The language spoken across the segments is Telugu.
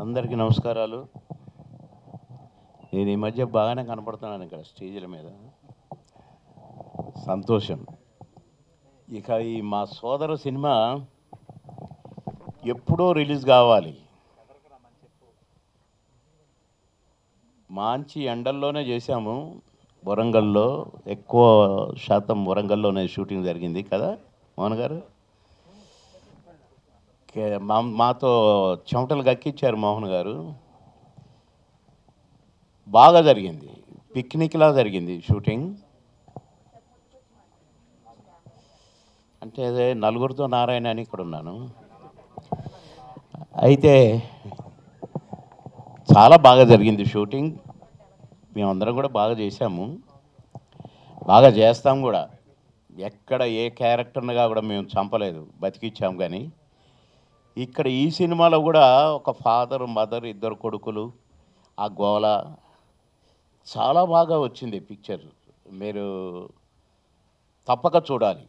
అందరికీ నమస్కారాలు. నేను ఈ మధ్య బాగానే కనపడుతున్నాను ఇక్కడ స్టేజ్ల మీద. సంతోషం. ఇక ఈ మా సోదర సినిమా ఎప్పుడో రిలీజ్ కావాలి. మంచి ఎండల్లోనే చేశాము. వరంగల్లో ఎక్కువ శాతం వరంగల్లోనే షూటింగ్ జరిగింది కదా మోహన్ గారు. మాతో చెమటలు గక్కిచ్చారు మోహన్ గారు. బాగా జరిగింది, పిక్నిక్లా జరిగింది షూటింగ్. అంటే అదే నలుగురితో నారాయణ అని ఇక్కడ ఉన్నాను. అయితే చాలా బాగా జరిగింది షూటింగ్. మేమందరం కూడా బాగా చేశాము, బాగా చేస్తాం కూడా. ఎక్కడ ఏ క్యారెక్టర్నిగా కూడా మేము చంపలేదు, బతికిచ్చాము. కానీ ఇక్కడ ఈ సినిమాలో కూడా ఒక ఫాదర్ మదర్ ఇద్దరు కొడుకులు, ఆ గోల చాలా బాగా వచ్చింది పిక్చర్. మీరు తప్పక చూడాలి.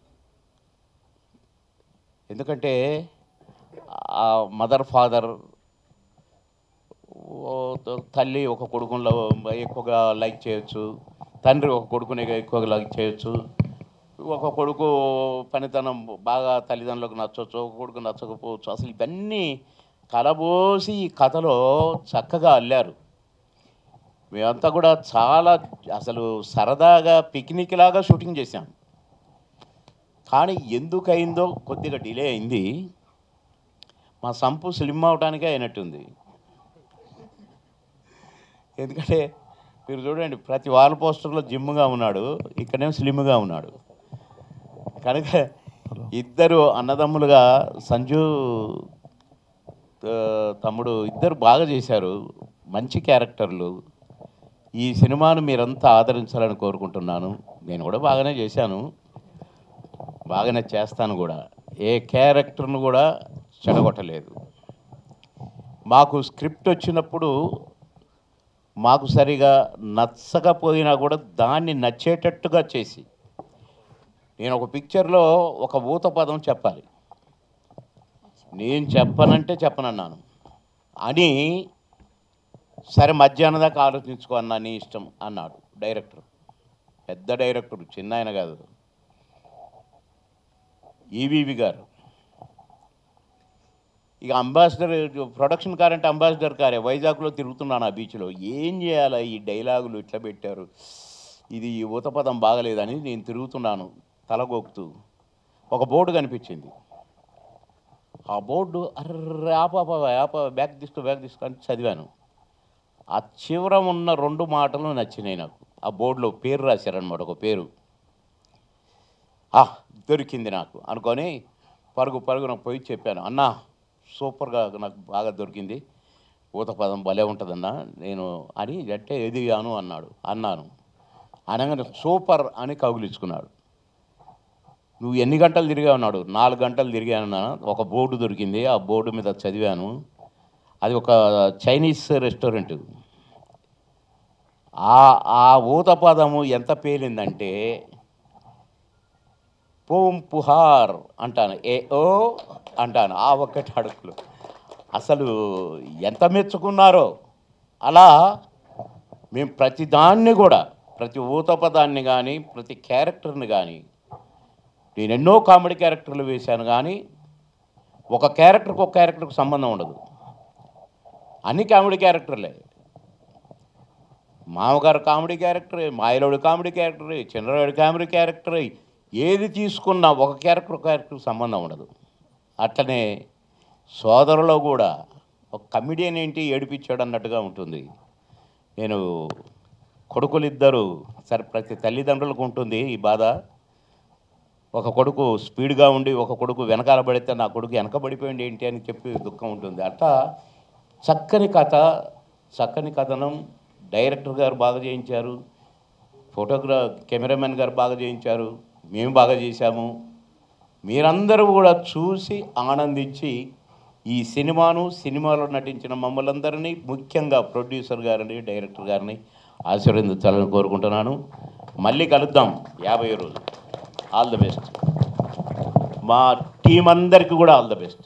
ఎందుకంటే ఆ మదర్ ఫాదర్, తల్లి ఒక కొడుకులో ఎక్కువగా లైక్ చేయొచ్చు, తండ్రి ఒక కొడుకుని ఎక్కువగా లైక్ చేయొచ్చు. ఒక కొడుకు పనితనం బాగా తల్లిదండ్రులకు నచ్చవచ్చు, ఒక కొడుకు నచ్చకపోవచ్చు. అసలు ఇవన్నీ కలబోసి ఈ కథలో చక్కగా అల్లారు. మేమంతా కూడా చాలా అసలు సరదాగా పిక్నిక్ లాగా షూటింగ్ చేశాం. కానీ ఎందుకయిందో కొద్దిగా డిలే అయింది. మా సంపు స్లిమ్ అవడానికే అయినట్టుంది. ఎందుకంటే మీరు చూడండి, ప్రతి వాల్ పోస్టర్లో జిమ్గా ఉన్నాడు, ఇక్కడేమో స్లిమ్గా ఉన్నాడు. కనుక ఇద్దరు అన్నదమ్ములుగా సంజు తమ్ముడు ఇద్దరు బాగా చేశారు, మంచి క్యారెక్టర్లు. ఈ సినిమాను మీరంతా ఆదరించాలని కోరుకుంటున్నాను. నేను కూడా బాగానే చేశాను, బాగానే చేస్తాను కూడా. ఏ క్యారెక్టర్ను కూడా చెడగొట్టలేదు. మాకు స్క్రిప్ట్ వచ్చినప్పుడు మాకు సరిగా నచ్చకపోయినా కూడా దాన్ని నచ్చేటట్టుగా చేసి, నేను ఒక పిక్చర్లో ఒక ఊత పదం చెప్పాలి, నేను చెప్పనంటే చెప్పనన్నాను అని, సరే మధ్యాహ్నం దాకా ఆలోచించుకో అన్నా, నీ ఇష్టం అన్నాడు డైరెక్టర్. పెద్ద డైరెక్టర్, చిన్న ఆయన కాదు, ఈవీవి గారు. ఇక అంబాసిడర్ ప్రొడక్షన్ కార్ అంటే అంబాసిడర్ కారే, వైజాగ్లో తిరుగుతున్నాను ఆ బీచ్లో. ఏం చేయాలా, ఈ డైలాగులు ఇట్లా పెట్టారు, ఇది ఊతపదం బాగలేదని నేను తిరుగుతున్నాను తలగొక్కుతూ. ఒక బోర్డు కనిపించింది. ఆ బోర్డు అర్రే ఆప బ్యాగ్ తీసుకో అని చదివాను. ఆ చివర ఉన్న 2 మాటలు నచ్చినాయి నాకు. ఆ బోర్డులో పేరు రాశారనమాట, ఒక పేరు. దొరికింది నాకు అనుకొని పరుగున పోయి చెప్పాను, అన్నా సూపర్గా నాకు బాగా దొరికింది, ఊతపదం భలే ఉంటుందన్నా నేను అని. అంటే ఎదిగాను అన్నాను. అనగానే సూపర్ అని కౌగిలించుకున్నాడు. నువ్వు ఎన్ని గంటలు తిరిగావు అన్నాడు. 4 గంటలు తిరిగాను. ఒక బోర్డు దొరికింది, ఆ బోర్డు మీద చదివాను. అది ఒక చైనీస్ రెస్టారెంట్. ఆ ఊతపదము ఎంత పేలిందంటే పూం పుహార్ అంటాను, ఓ అంటాను, ఆ ఒక్కటి అడుగులు. అసలు ఎంత మెచ్చుకున్నారో. అలా మేము ప్రతిదాన్ని కూడా, ప్రతి ఊతపదాన్ని కానీ, ప్రతి క్యారెక్టర్ని కానీ, నేను ఎన్నో కామెడీ క్యారెక్టర్లు వేశాను, కానీ ఒక క్యారెక్టర్కి సంబంధం ఉండదు. అన్ని కామెడీ క్యారెక్టర్లే. మామగారు కామెడీ క్యారెక్టరే, మాయలోడు కామెడీ క్యారెక్టరే, చిన్నరాడు కామెడీ క్యారెక్టరే. ఏది తీసుకున్నా ఒక క్యారెక్టర్కి సంబంధం ఉండదు. అట్లనే సోదరులో కూడా ఒక కమిడియన్ ఏంటి ఏడిపించాడు అన్నట్టుగా ఉంటుంది. నేను కొడుకులిద్దరు, సరే ప్రతి తల్లిదండ్రులకు ఉంటుంది ఈ బాధ. ఒక కొడుకు స్పీడ్గా ఉండి ఒక కొడుకు వెనకాల పడితే నా కొడుకు వెనకబడిపోయింది ఏంటి అని చెప్పి దుఃఖం ఉంటుంది. అట్లా చక్కని కథ, చక్కని కథనం. డైరెక్టర్ గారు బాగా చేయించారు, కెమెరామెన్ గారు బాగా చేయించారు, మేము బాగా చేశాము. మీరందరూ కూడా చూసి ఆనందించి ఈ సినిమాలో నటించిన మమ్మల్ని అందరినీ, ముఖ్యంగా ప్రొడ్యూసర్ గారిని, డైరెక్టర్ గారిని ఆశీర్వదించాలని కోరుకుంటున్నాను. మళ్ళీ కలుద్దాం 50 రోజులు. All the best. మా టీం అందరికీ కూడా ఆల్ ది బెస్ట్.